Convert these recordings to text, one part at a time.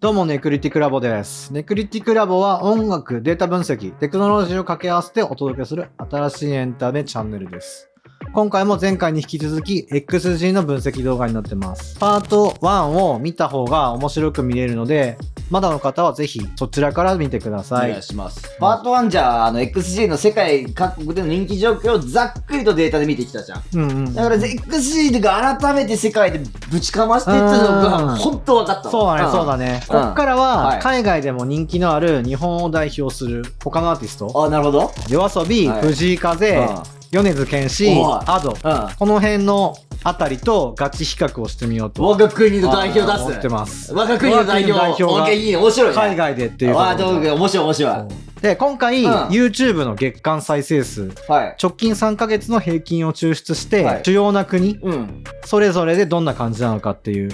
どうも、ネクリティクラボです。ネクリティクラボは音楽、データ分析、テクノロジーを掛け合わせてお届けする新しいエンタメチャンネルです。今回も前回に引き続き XG の分析動画になってます。パート1を見た方が面白く見れるので、まだの方はぜひそちらから見てください。お願いします。パート1じゃあ、XG の世界各国での人気状況をざっくりとデータで見てきたじゃん。だから XG が改めて世界でぶちかましてっていうのが本当分かったわ。そうだね、そうだね。こっからは海外でも人気のある日本を代表する他のアーティスト。あ、なるほど。YOASOBI、藤井風、米津玄師、Ado、この辺のあたりとガチ比較をしてみようと。我が国の代表出す。思ってます。我が国の代表がいいね、面白いね。海外でっていうことで。面白い面白い。で、今回、YouTube の月間再生数、直近3ヶ月の平均を抽出して、主要な国、それぞれでどんな感じなのかっていう、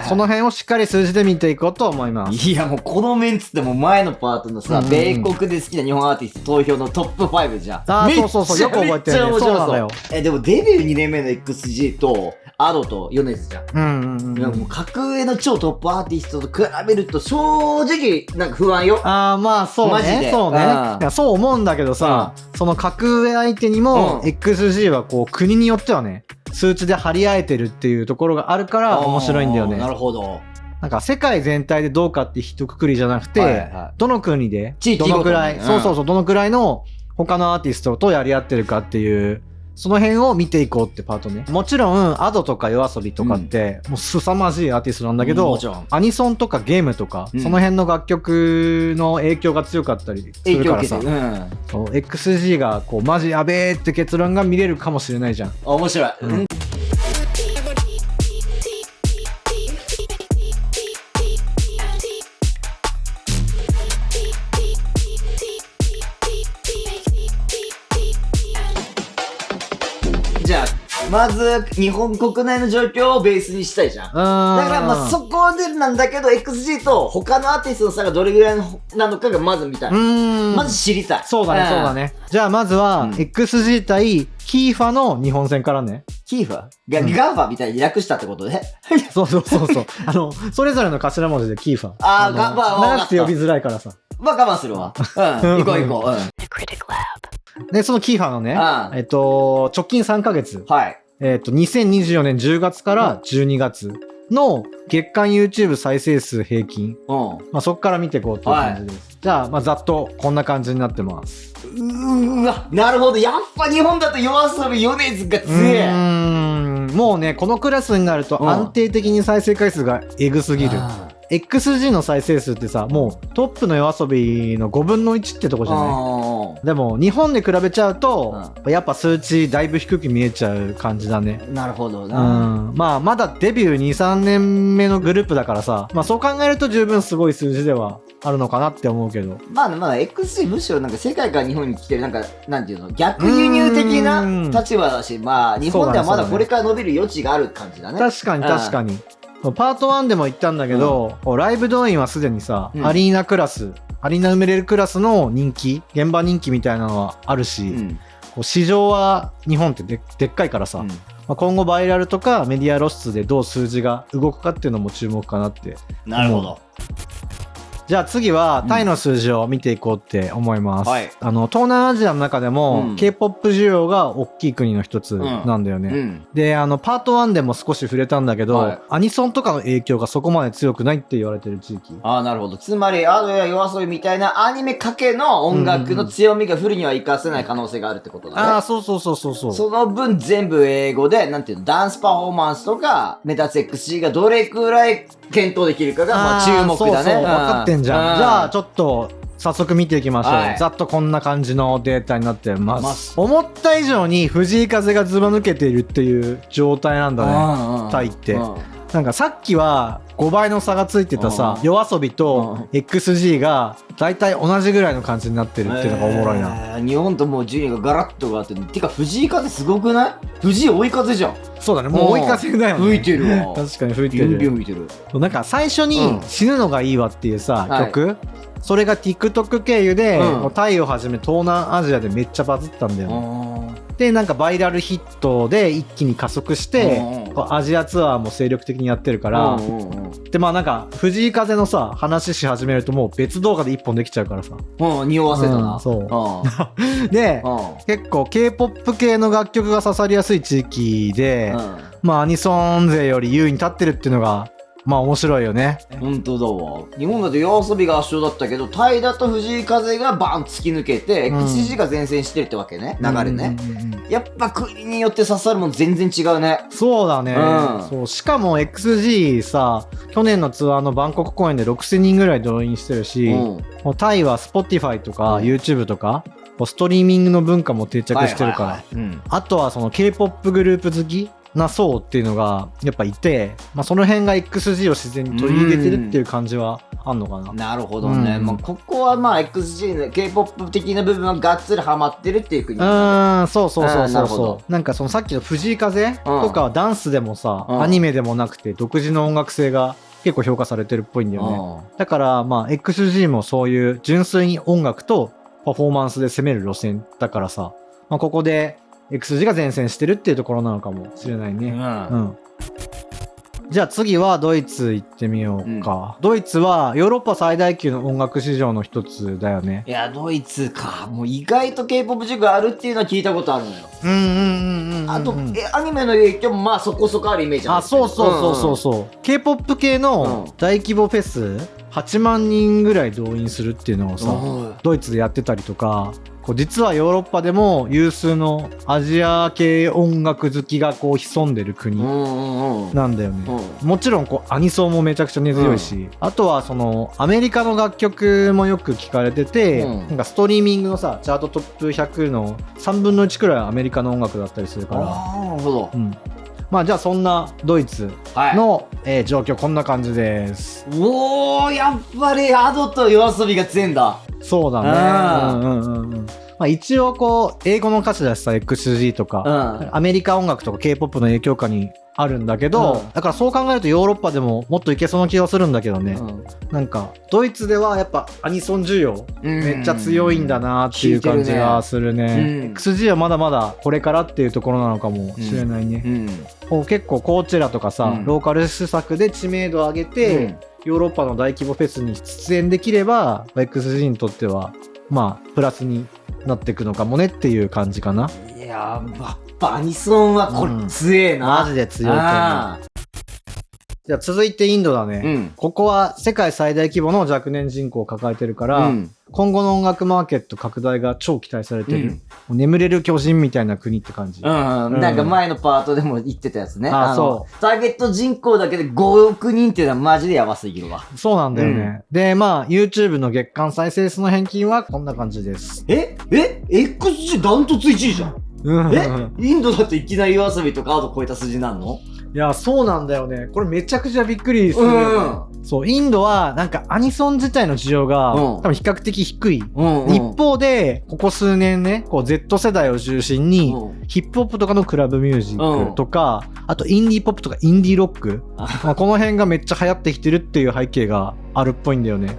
その辺をしっかり数字で見ていこうと思います。いや、もうこのメンツってもう前のパートのさ、米国で好きな日本アーティスト投票のトップ5じゃん。あ、そうそうそう、よく覚えてるね。そうなんだよ。でもデビュー2年目の XG と、Ado と米津じゃん。もう格上の超トップアーティストと比べると正直なんか不安よ。ああ、まあそうね。マジで。そうね。いや、そう思うんだけどさ、その格上相手にも XG はこう国によってはね、数値で張り合えてるっていうところがあるから面白いんだよね。なるほど。なんか世界全体でどうかって一括りじゃなくて、どの国でどのくらい、そうそうそう、どのくらいの他のアーティストとやり合ってるかっていう、その辺を見ていこうってパートね。もちろん、Ado とか YOASOBI とかって、もう凄まじいアーティストなんだけど、アニソンとかゲームとか、その辺の楽曲の影響が強かったりするからさ、そう XG がこう、マジやべえって結論が見れるかもしれないじゃん。面白い。じゃあまず日本国内の状況をベースにしたいじゃん。だからまあそこでなんだけど XG と他のアーティストの差がどれぐらいなのかがまず見たい。まず知りたい。そうだね、そうだね。じゃあまずは XG 対キーファの日本戦からね。キーファガーファみたいに略したってことでそうそうそうそう。それぞれの頭文字でキーファ。ああ、ガーファ長くて呼びづらいからさ。まあ我慢するわ。行こう行こう。で、そのキーファのね、直近3ヶ月。2024年10月から12月の月間 YouTube 再生数平均。まあそこから見ていこうという感じです。じゃあ、まあざっとこんな感じになってます。うわ、なるほど。やっぱ日本だとYOASOBI米津が強え。もうね、このクラスになると安定的に再生回数がエグすぎる。XG の再生数ってさ、もうトップのYOASOBIの5分の1ってとこじゃない。でも日本で比べちゃうと、やっぱ数値だいぶ低く見えちゃう感じだね。なるほどな。まあまだデビュー2、3年目のグループだからさ、まあそう考えると十分すごい数字ではあるのかなって思うけど。まあ XG むしろなんか世界から日本に来てるなんか、なんていうの、逆輸入的な立場だし、まあ日本ではまだこれから伸びる余地がある感じだね。確かに確かに。パート1でも言ったんだけど、ライブ動員はすでにさ、アリーナクラス、アリーナ埋めれるクラスの人気、現場人気みたいなのはあるし、市場は日本ってでっかいからさ、今後バイラルとかメディア露出でどう数字が動くかっていうのも注目かなって思う。なるほど。じゃあ次はタイの数字を見ていこうって思います。東南アジアの中でも K-POP 需要が大きい国の一つなんだよね。で、パート1でも少し触れたんだけど、アニソンとかの影響がそこまで強くないって言われてる地域。ああ、なるほど。つまり、AdoやYOASOBIみたいなアニメかけの音楽の強みがフルには活かせない可能性があるってことだね。ああ、そうそうそうそうそう。その分全部英語で、なんていうの、ダンスパフォーマンスとか、目立つ XG がどれくらい検討できるかが、まあ注目だね。そうそう、分かってんじゃん。じゃあ、ちょっと、早速見ていきましょう。ざっとこんな感じのデータになってます。思った以上に藤井風がずば抜けているっていう状態なんだね、タイって。なんかさっきは5倍の差がついてたさ、YOASOBIと XG が大体同じぐらいの感じになってるっていうのがおもろいな。日本ともう順位がガラッと変わってる。てか藤井風すごくない？藤井追い風じゃん。そうだね、もう追い風だよね。吹いてるわ。確かに吹いてる。ビュンビュン吹いてる。なんか最初に死ぬのがいいわっていうさ、曲、それが TikTok 経由で、タイをはじめ東南アジアでめっちゃバズったんだよね。でなんかバイラルヒットで一気に加速して、こうアジアツアーも精力的にやってるから、でまあなんか藤井風のさ話し始めるともう別動画で1本できちゃうからさ、匂わせたな、そうで結構 K-POP 系の楽曲が刺さりやすい地域で、まあアニソン勢より優位に立ってるっていうのがまあ面白いよね。本当だわ。日本だとYOASOBIが圧勝だったけど、タイだと藤井風がバン突き抜けて、XG が前線してるってわけね、流れね。やっぱ国によって刺さるもん全然違うね。そうだね、そうしかも XG さ、去年のツアーのバンコク公演で6000人ぐらい動員してるし、もうタイは Spotify とか YouTube とか、ストリーミングの文化も定着してるから、あとはその K-POP グループ好きな層っていうのがやっぱいて、まあ、その辺が XG を自然に取り入れてるっていう感じはあんのかな。なるほどね、まあ、ここはまあ XG の K-POP 的な部分はがっつりハマってるっていう国なんだ。そうなんかそのさっきの藤井風とかはダンスでもさ、アニメでもなくて独自の音楽性が結構評価されてるっぽいんだよね。だからまあ XG もそういう純粋に音楽とパフォーマンスで攻める路線だからさ、まあ、ここでXG が前線してるっていうところなのかもしれないね。じゃあ次はドイツ行ってみようか。ドイツはヨーロッパ最大級の音楽市場の一つだよね。いやドイツか、もう意外と K-POP 塾あるっていうのは聞いたことあるのよ。あとアニメの影響もまあそこそこあるイメージある。そう K-POP 系の大規模フェス8万人ぐらい動員するっていうのをさ、ドイツでやってたりとか、実はヨーロッパでも有数のアジア系音楽好きがこう潜んでる国なんだよね。もちろんアニソンもめちゃくちゃ根強いし、あとはそのアメリカの楽曲もよく聞かれてて、なんかストリーミングのさチャートトップ100の3分の1くらいはアメリカの音楽だったりするから。なるほど。まあじゃあそんなドイツの、状況こんな感じです。おー、やっぱりアドとYOASOBIが強いんだ。そうだね。まあ、一応英語の歌詞だしさ XG とか、アメリカ音楽とか K-POP の影響下にあるんだけど、だからそう考えるとヨーロッパでももっといけそうな気がするんだけどね。なんかドイツではやっぱアニソン需要めっちゃ強いんだなっていう感じがするね。XG はまだまだこれからっていうところなのかもしれないね。結構コーチェラとかさ、ローカル施策で知名度を上げて、ヨーロッパの大規模フェスに出演できれば XG にとってはまあプラスになっていくのかもねっていう感じかな。いややっぱアニソンはこれ強えな、マジで強いと思う。じゃあ続いてインドだね、ここは世界最大規模の若年人口を抱えてるから、今後の音楽マーケット拡大が超期待されてる、眠れる巨人みたいな国って感じ。なんか前のパートでも言ってたやつね。そうターゲット人口だけで5億人っていうのはマジでやばすぎるわ。そうなんだよね、でまあ YouTube の月間再生数の平均はこんな感じです。XG ダントツ1位じゃん。インドだっていきなりYOASOBIとかアート超えた筋なんの？いやそうなんだよね。これめちゃくちゃびっくりするよね。そうインドはなんかアニソン自体の需要が、多分比較的低い、一方でここ数年ねZ 世代を中心に、ヒップホップとかのクラブミュージックとか、あとインディーポップとかインディーロック、この辺がめっちゃ流行ってきてるっていう背景があるっぽいんだよね。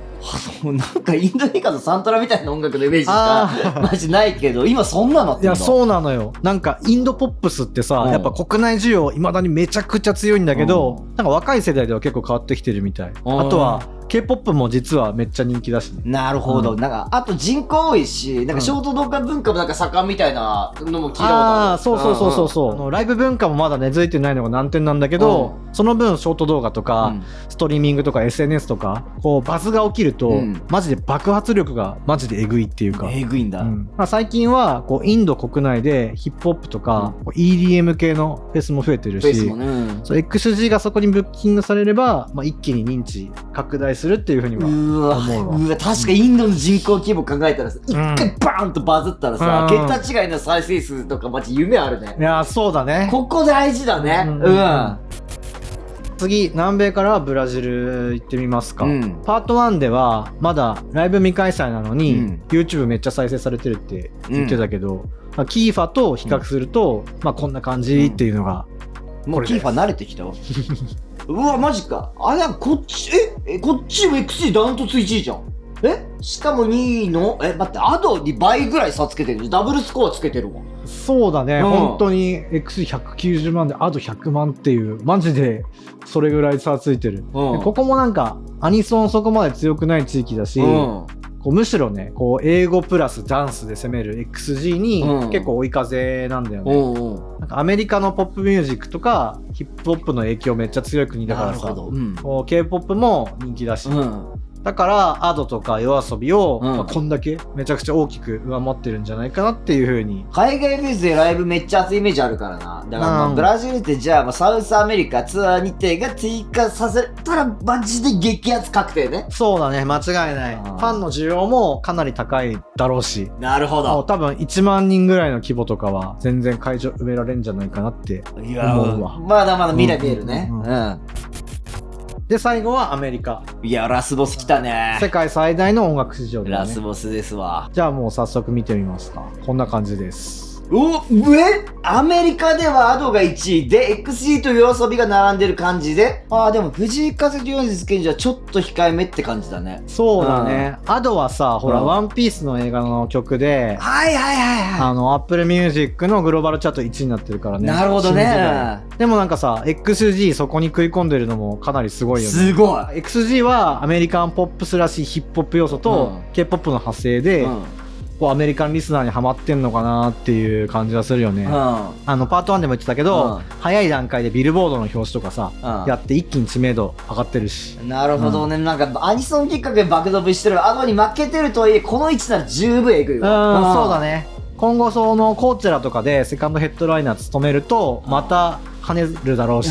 なんかインド映画のサントラみたいな音楽のイメージしかマジないけど、今そんなのってんだ。いやそうなのよ。なんかインドポップスってさ、やっぱ国内需要いまだにめちゃくちゃ強いんだけど、なんか若い世代では結構変わってきてるみたい。あとはK-POP も実はめっちゃ人気だしね。なるほど、なんかあと人口多いし、なんかショート動画文化もなんか盛んみたいなのも聞いたことある。そうライブ文化もまだ根付いてないのが難点なんだけど、その分ショート動画とか、ストリーミングとか SNS とかバズが起きると、マジで爆発力がマジでえぐいっていうか。えぐいんだ。最近はインド国内でヒップホップとか、EDM 系のフェスも増えてるし、XG がそこにブッキングされれば、一気に認知拡大するっていうふうには思うわ。確かインドの人口規模考えたらさ、一回バーンとバズったらさ、桁違いの再生数とかマジ夢あるね。いやそうだね。ここ大事だね。次南米からはブラジル行ってみますか。パート1ではまだライブ未開催なのに、YouTube めっちゃ再生されてるって言ってたけど、キーファと比較すると、こんな感じっていうのが、もうキーファ慣れてきたわ。うわマジか。こっちも XG ダントツ1位じゃん。しかも2位の、待って、アドに倍ぐらい差つけてる。ダブルスコアつけてるわ。そうだね、本当に XG190 万でアド100万っていう、マジでそれぐらい差ついてる。ここもなんか、アニソンそこまで強くない地域だし、こうむしろね、こう英語プラスダンスで攻める XG に結構追い風なんだよね。なんかアメリカのポップミュージックとかヒップホップの影響めっちゃ強い国だからさ、こう K-POP も人気だし、だからアドとかYOASOBIを、こんだけめちゃくちゃ大きく上回ってるんじゃないかなっていう風に。海外フェスでライブめっちゃ熱いイメージあるからな。だからブラジルってじゃあサウスアメリカツアー日程が追加させたらマジで激アツ確定ね。そうだね、間違いない。ファンの需要もかなり高いだろうし。なるほど。多分1万人ぐらいの規模とかは全然会場埋められるんじゃないかなって思うわ。まだまだ未来見えるね。で、最後はアメリカ。いや、ラスボス来たね。世界最大の音楽市場だね。ラスボスですわ。じゃあもう早速見てみますか。こんな感じです。アメリカではアドが1位で XG とYOASOBIが並んでる感じで、でも藤井風と米津玄師はちょっと控えめって感じだね。そうだね。アドはさ、ほら、ワンピースの映画の曲で、Apple Music のグローバルチャート1位になってるからね。なるほどね。でもなんかさ、XG そこに食い込んでるのもかなりすごいよね。すごい。XG はアメリカンポップスらしいヒップホップ要素と K-POP の派生で、こうアメリカンリスナーにハマってんのかなっていう感じはするよね。パート1でも言ってたけど、早い段階でビルボードの表紙とかさ、やって一気に知名度上がってるし。なるほどね。なんかアニソンきっかけで爆伸びしてるアドに負けてるとはいえ、この位置なら十分えぐいわ。そうだね。今後そのコーチェラとかでセカンドヘッドライナー務めるとまた跳ねるだろうし、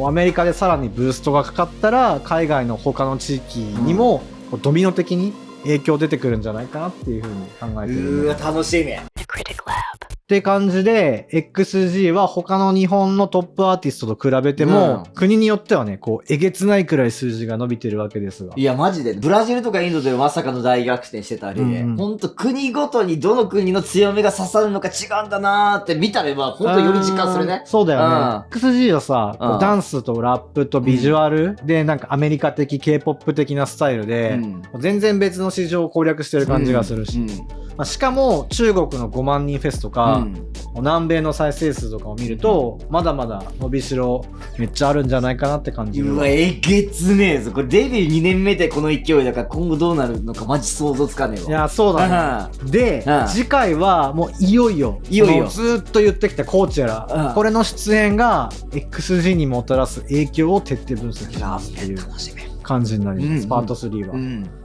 アメリカでさらにブーストがかかったら海外の他の地域にもドミノ的に影響出てくるんじゃないかなっていうふうに考えてる。楽しみ。って感じで XG は他の日本のトップアーティストと比べても、国によってはね、こうえげつないくらい数字が伸びてるわけですが、いやマジでブラジルとかインドでまさかの大逆転してたり、ほんと国ごとにどの国の強みが刺さるのか違うんだなーって見たらほんとより実感するね。そうだよね。XG はさ、ダンスとラップとビジュアルでなんかアメリカ的 K-POP 的なスタイルで、全然別の市場を攻略してる感じがするし、しかも中国の5万人フェスとか、南米の再生数とかを見ると、まだまだ伸びしろめっちゃあるんじゃないかなって感じ。えげつねえぞ。これデビュー2年目でこの勢いだから今後どうなるのかマジ想像つかねえわ。いや、そうだね。で、次回はもういよいよもうずっと言ってきたコーチェラ、これの出演が XG にもたらす影響を徹底分析しますっていう感じになります、パート3は。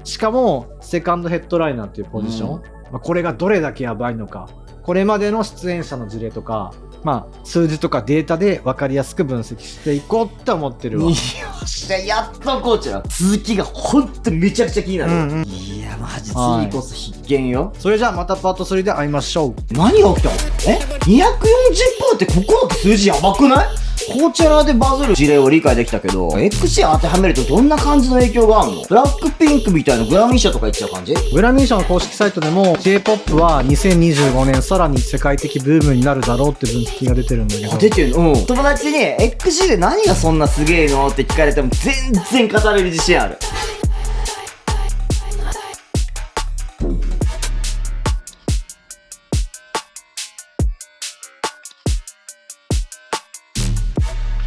しかもセカンドヘッドライナーっていうポジション、これがどれだけやばいのか、これまでの出演者の事例とか、数字とかデータで分かりやすく分析していこうって思ってるわ。よっしゃ、やっとこうちゃん続きがほんとめちゃくちゃ気になる。いやマジ次こそ必見よ。それじゃあまたパート3で会いましょう。何が起きたの？240%ってここの数字やばくない？コーチェラでバズる事例を理解できたけど、XG 当てはめるとどんな感じの影響があるの？ブラックピンクみたいなグラミー賞とか言っちゃう感じ？グラミー賞の公式サイトでも J-POP は2025年さらに世界的ブームになるだろうって分析が出てるんだけど。出てるの？友達に XG で何がそんなすげえのって聞かれても全然語れる自信ある。